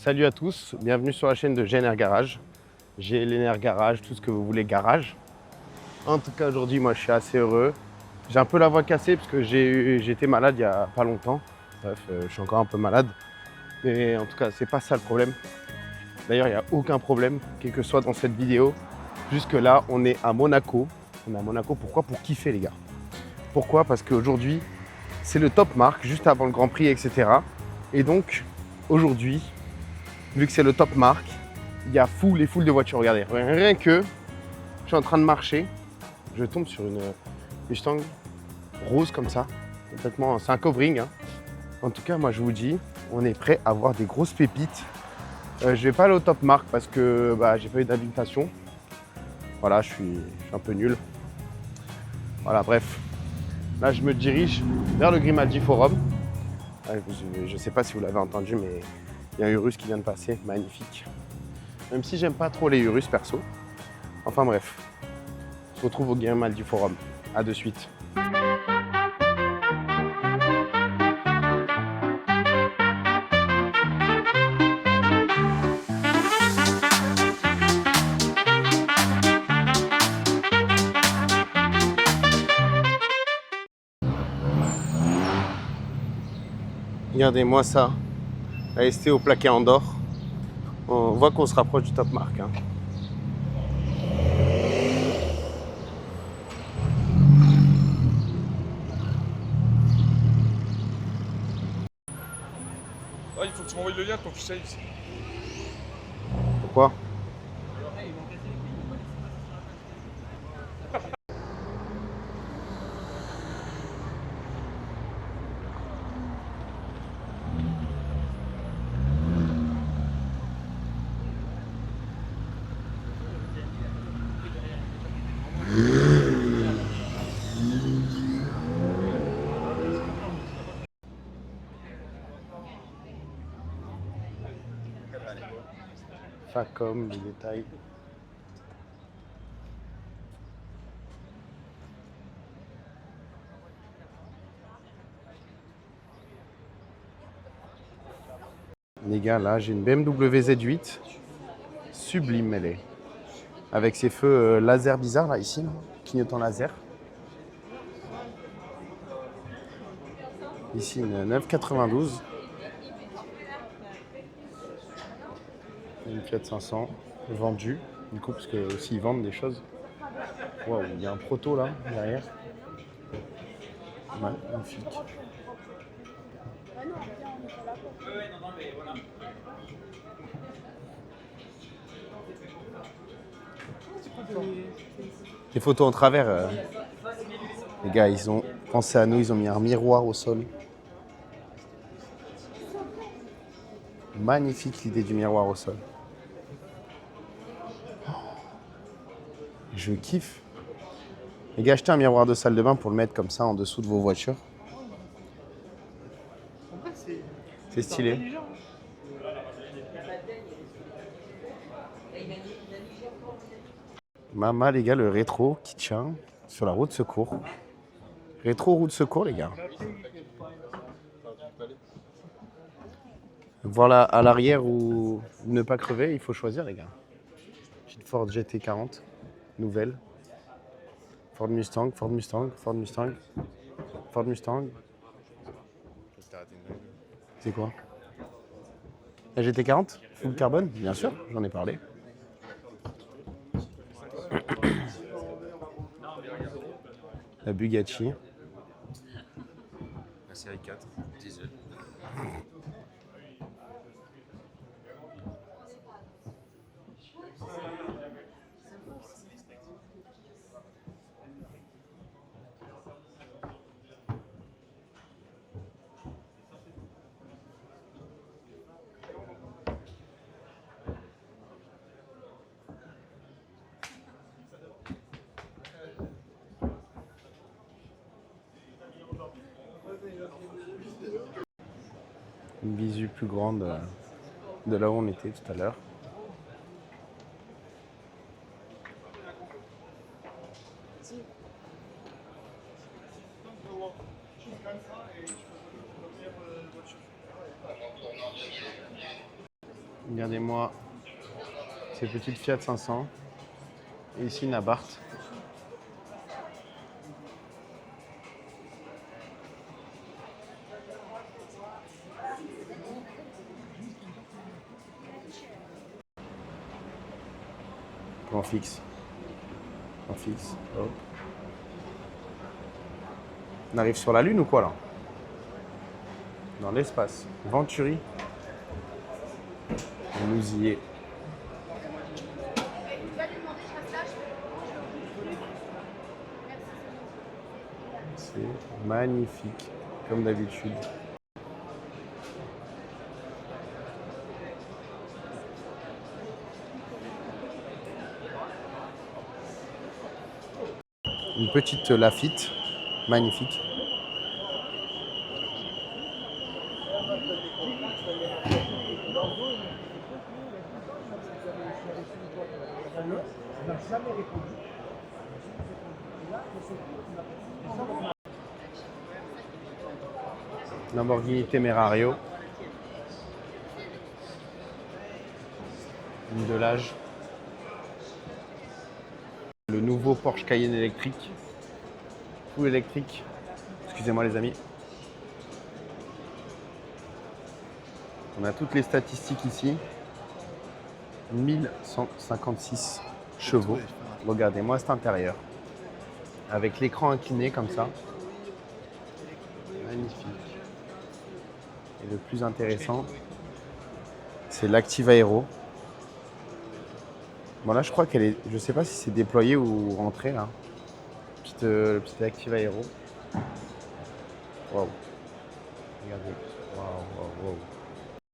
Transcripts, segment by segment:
Salut à tous, bienvenue sur la chaîne de GNR Garage. GNR Garage, tout ce que vous voulez garage. En tout cas aujourd'hui moi je suis assez heureux. J'ai un peu la voix cassée parce que j'étais malade il y a pas longtemps. Bref, je suis encore un peu malade. Mais en tout cas c'est pas ça le problème. D'ailleurs il n'y a aucun problème, quel que soit dans cette vidéo. Jusque là on est à Monaco. On est à Monaco, pourquoi? Pour kiffer les gars. Pourquoi? Parce qu'aujourd'hui c'est le top marque, juste avant le Grand Prix, etc. Et donc aujourd'hui, vu que c'est le top marque, il y a foule et foule de voitures. Regardez, rien que je suis en train de marcher, je tombe sur une Mustang rose comme ça, complètement, c'est un covering. Hein. En tout cas, moi je vous dis, on est prêt à avoir des grosses pépites. Je vais pas aller au top marque parce que j'ai pas eu d'habilitation. Voilà, je suis un peu nul. Voilà, bref. Là, je me dirige vers le Grimaldi Forum. Je sais pas si vous l'avez entendu, mais il y a un Urus qui vient de passer, magnifique. Même si j'aime pas trop les Urus perso. Enfin bref, on se retrouve au Grimaldi Forum. A de suite. Regardez-moi ça, la ST au plaqué en or. On voit qu'on se rapproche du top marque. Hein. Ah, il faut que tu m'envoies le lien de ton fichier ici. Pourquoi? Facom, les détails. Les gars, là, j'ai une BMW Z8. Sublime, elle est. Avec ses feux laser bizarres, là, ici, là, clignotant laser. Ici, une 992. Une Fiat 500, vendue. Du coup, parce que aussi ils vendent des choses. Waouh, il y a un proto là, derrière. Ouais, magnifique. Les photos en travers, les gars, ils ont pensé à nous, ils ont mis un miroir au sol. Magnifique l'idée du miroir au sol. Je kiffe. Les gars, achetez un miroir de salle de bain pour le mettre comme ça en dessous de vos voitures. C'est stylé. Mama, les gars, le rétro qui tient sur la route de secours. Rétro route de secours, les gars. Voilà, à l'arrière ou ne pas crever, il faut choisir, les gars. Petite Ford GT40, nouvelle. Ford Mustang, Ford Mustang, Ford Mustang, Ford Mustang. C'est quoi? La GT40? Full carbone? Bien sûr, j'en ai parlé. La Bugatti. La série 4, diesel. Une visu plus grande de là où on était tout à l'heure. Regardez-moi ces petites Fiat 500. Et ici une Abarth. Plan fixe. Plan fixe. Hop. On arrive sur la Lune ou quoi là? Dans l'espace. Venturi. On nous y est. C'est magnifique, comme d'habitude. Une petite Lafite, magnifique. Lamborghini Temerario. Une de l'âge. Le nouveau Porsche Cayenne électrique. Full électrique. Excusez-moi les amis. On a toutes les statistiques ici. 1156 chevaux. Regardez-moi cet intérieur. Avec l'écran incliné comme ça. Magnifique. Et le plus intéressant, c'est l'Active Aero. Bon là je crois qu'elle est. Je sais pas si c'est déployé ou rentré là. Le petit Active Aero. Waouh. Regardez. Waouh, waouh, waouh.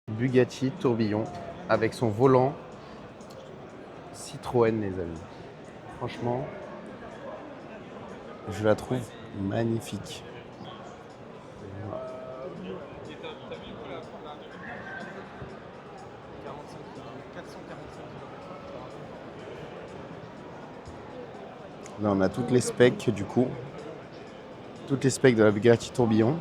Bugatti tourbillon avec son volant Citroën les amis. Franchement, je la trouve magnifique. Là on a toutes les specs du coup. Toutes les specs de la Bugatti tourbillon.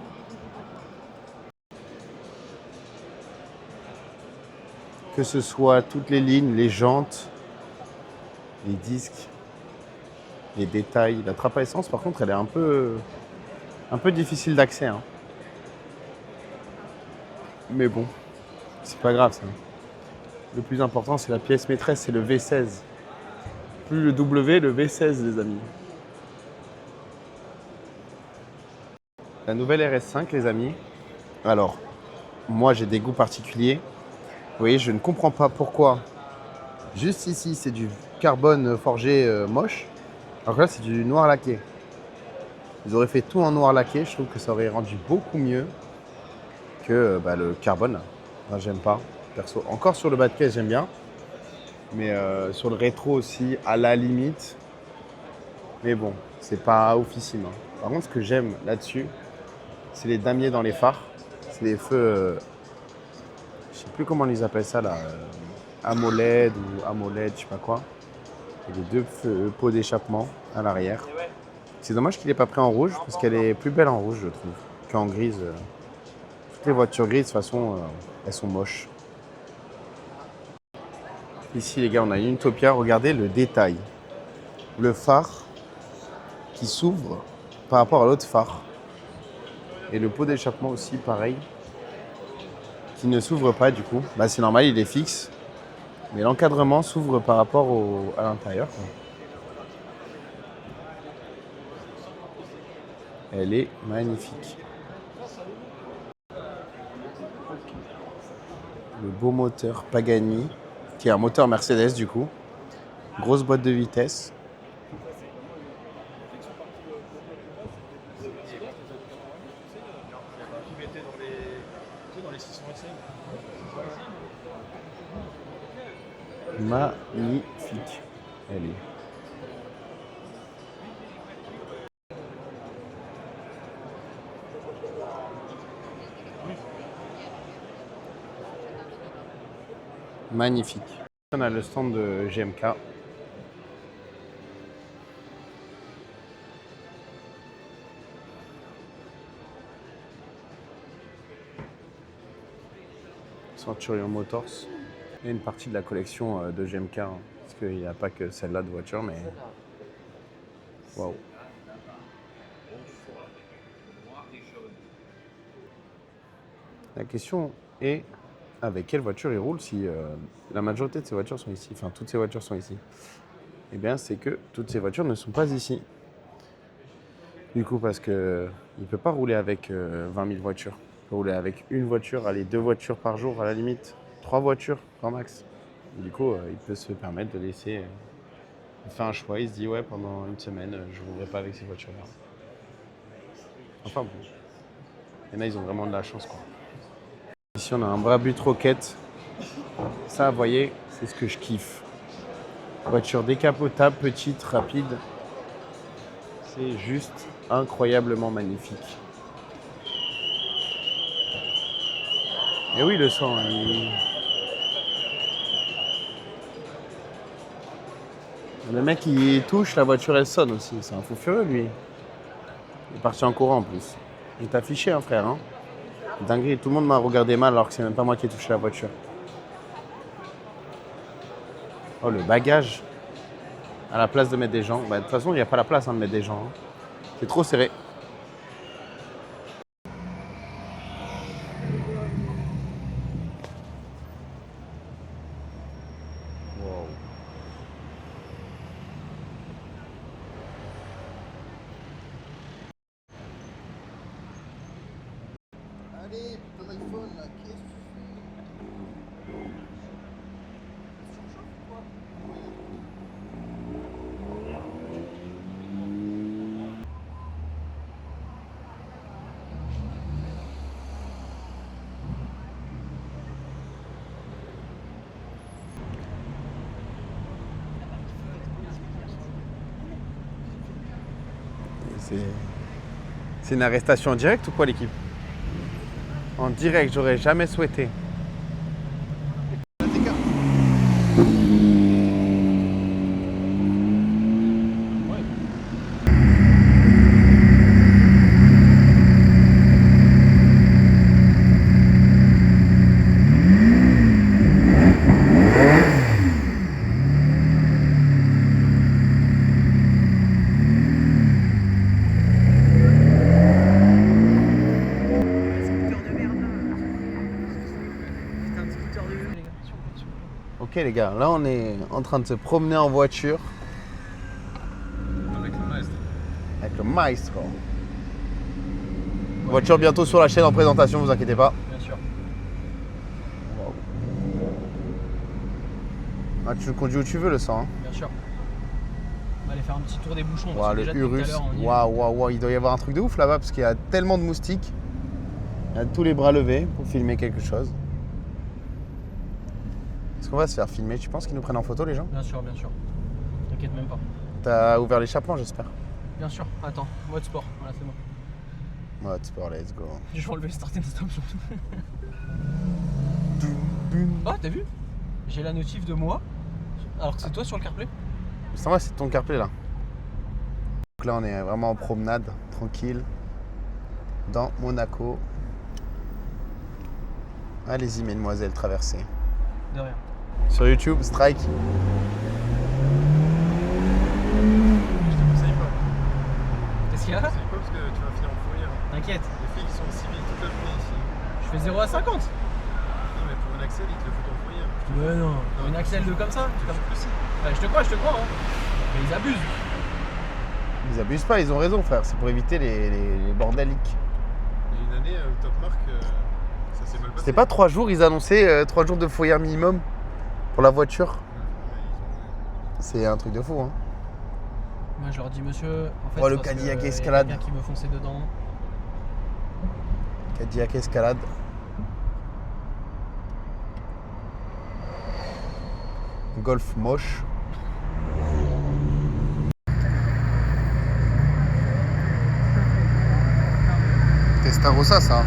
Que ce soit toutes les lignes, les jantes, les disques, les détails. La trappe à essence par contre elle est un peu difficile d'accès. Hein. Mais bon, c'est pas grave ça. Le plus important c'est la pièce maîtresse, c'est le V16. Plus le W, le V16 les amis. La nouvelle RS5 les amis. Alors, moi j'ai des goûts particuliers. Vous voyez, je ne comprends pas pourquoi. Juste ici c'est du carbone forgé moche. Alors que là c'est du noir laqué. Ils auraient fait tout en noir laqué, je trouve que ça aurait rendu beaucoup mieux que le carbone. Moi j'aime pas, perso. Encore sur le bas de caisse j'aime bien. Mais sur le rétro aussi, à la limite. Mais bon, c'est pas oufissime. Hein. Par contre, ce que j'aime là-dessus, c'est les damiers dans les phares. C'est les feux, je sais plus comment ils appellent ça là, AMOLED ou AMOLED, je sais pas quoi. Et les deux feux, pots d'échappement à l'arrière. C'est dommage qu'il n'ait pas pris en rouge parce qu'elle est plus belle en rouge, je trouve, qu'en grise. Toutes les voitures grises, de toute façon, elles sont moches. Ici, les gars, on a une Utopia. Regardez le détail. Le phare qui s'ouvre par rapport à l'autre phare. Et le pot d'échappement aussi, pareil, qui ne s'ouvre pas du coup. C'est normal, il est fixe. Mais l'encadrement s'ouvre par rapport à l'intérieur. Elle est magnifique. Le beau moteur Pagani, qui est un moteur Mercedes du coup. Grosse boîte de vitesse. Magnifique. Elle est. Magnifique. On a le stand de GMK. Centurion Motors. Il y a une partie de la collection de GMK, hein, parce qu'il n'y a pas que celle-là de voiture, mais... Waouh. La question est avec quelle voiture il roule si la majorité de ces voitures sont ici, enfin toutes ces voitures sont ici. Eh bien, c'est que toutes ces voitures ne sont pas ici. Du coup, parce qu'il ne peut pas rouler avec 20 000 voitures. Il peut rouler avec une voiture, allez, 2 voitures par jour à la limite, 3 voitures grand max. Du coup, il peut se permettre de laisser... il fait un choix, il se dit ouais, pendant une semaine, je ne roulerai pas avec ces voitures-là. Enfin bon, il y en a, ils ont vraiment de la chance, quoi. Ici, on a un Brabus Rocket. Ça, vous voyez, c'est ce que je kiffe. Voiture décapotable, petite, rapide. C'est juste incroyablement magnifique. Et oui, le son, le mec, il touche, la voiture, elle sonne aussi. C'est un fou furieux, lui. Il est parti en courant, en plus. Il est affiché, hein, frère. Hein. Dinguerie, tout le monde m'a regardé mal alors que c'est même pas moi qui ai touché la voiture. Oh, le bagage. À la place de mettre des gens. Bah, de toute façon, il n'y a pas la place de mettre des gens. Hein. C'est trop serré. Wow. Allez, ton iPhone là, qu'est-ce que tu fais? C'est une arrestation en direct ou quoi, l'équipe? En direct, j'aurais jamais souhaité. Ok les gars, là on est en train de se promener en voiture. Avec le maestro. Avec le maestro. Voiture bientôt sur la chaîne en présentation, vous inquiétez pas. Bien sûr. Wow. Ah, tu le conduis où tu veux le sang. Hein. Bien sûr. On va aller faire un petit tour des bouchons. Wow, parce que le déjà, depuis tout à Urus. l'heure, on y est. Waouh, il doit y avoir un truc de ouf là-bas parce qu'il y a tellement de moustiques. Il y a tous les bras levés pour filmer quelque chose. Est-ce qu'on va se faire filmer? Tu penses qu'ils nous prennent en photo les gens? Bien sûr, bien sûr. T'inquiète même pas. T'as ouvert l'échappement j'espère. Bien sûr. Attends, mode sport. Voilà, c'est bon. Mode sport, let's go. Je vais enlever le start and stop surtout. Ah, t'as vu? J'ai la notif de moi. Alors que c'est toi sur le CarPlay. C'est vrai, c'est ton CarPlay là. Donc là on est vraiment en promenade, tranquille, dans Monaco. Allez-y mesdemoiselles, traversez. De rien. Sur YouTube, strike. Je te conseille pas. Qu'est-ce qu'il y a là? C'est quoi parce que tu vas finir en fourrière. T'inquiète. Les flics ils sont civils toute la journée ici. Je fais 0 à 50. Non mais pour un Axel ils te le foutent en fourrière. Ouais, non. Une Axel 2 comme ça? Ouais, je te crois, hein. Mais ils abusent. Ils abusent pas, ils ont raison frère, c'est pour éviter les bordéliques. Il y a une année Top Mark ça s'est mal passé. C'était pas 3 jours, ils annonçaient 3 jours de fourrière minimum pour la voiture. C'est un truc de fou hein. Moi je leur dis monsieur, en fait, Oh, le parce que Cadillac y a Escalade. quelqu'un qui me fonçait dedans. Cadillac Escalade. Golf moche. Testarossa ça.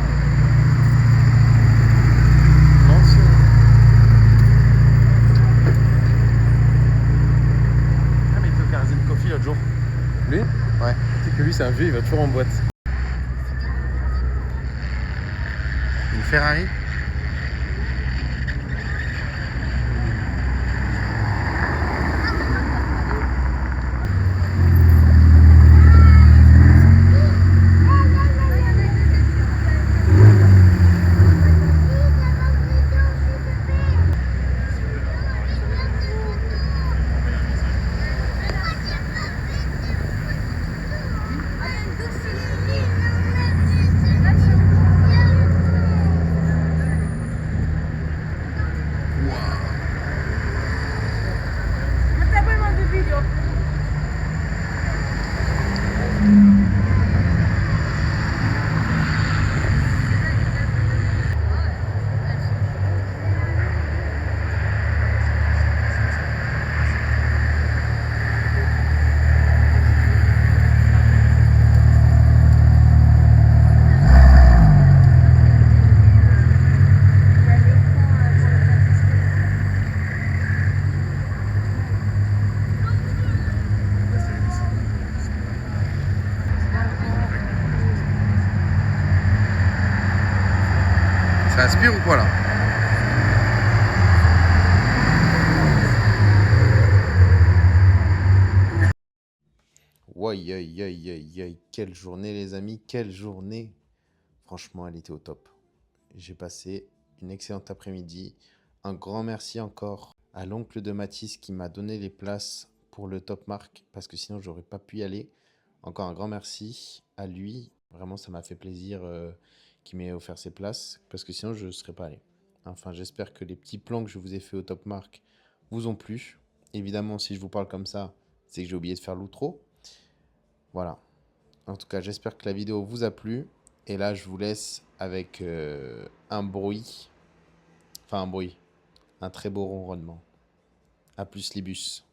L'ancien. Ah mais il peut caser une coffee l'autre jour. Lui? Ouais. Tu sais que lui c'est un vieux, il va toujours en boîte. Une Ferrari. Aïe, aïe, aïe, aïe, aïe. Quelle journée, les amis. Quelle journée. Franchement, elle était au top. J'ai passé une excellente après-midi. Un grand merci encore à l'oncle de Mathis qui m'a donné les places pour le Top Mark parce que sinon, j'aurais pas pu y aller. Encore un grand merci à lui. Vraiment, ça m'a fait plaisir qu'il m'ait offert ses places parce que sinon, je ne serais pas allé. Enfin, j'espère que les petits plans que je vous ai fait au Top Mark vous ont plu. Évidemment, si je vous parle comme ça, c'est que j'ai oublié de faire l'outro. Voilà. En tout cas, j'espère que la vidéo vous a plu. Et là, je vous laisse avec un bruit. Enfin, un bruit. Un très beau ronronnement. À plus, les bus.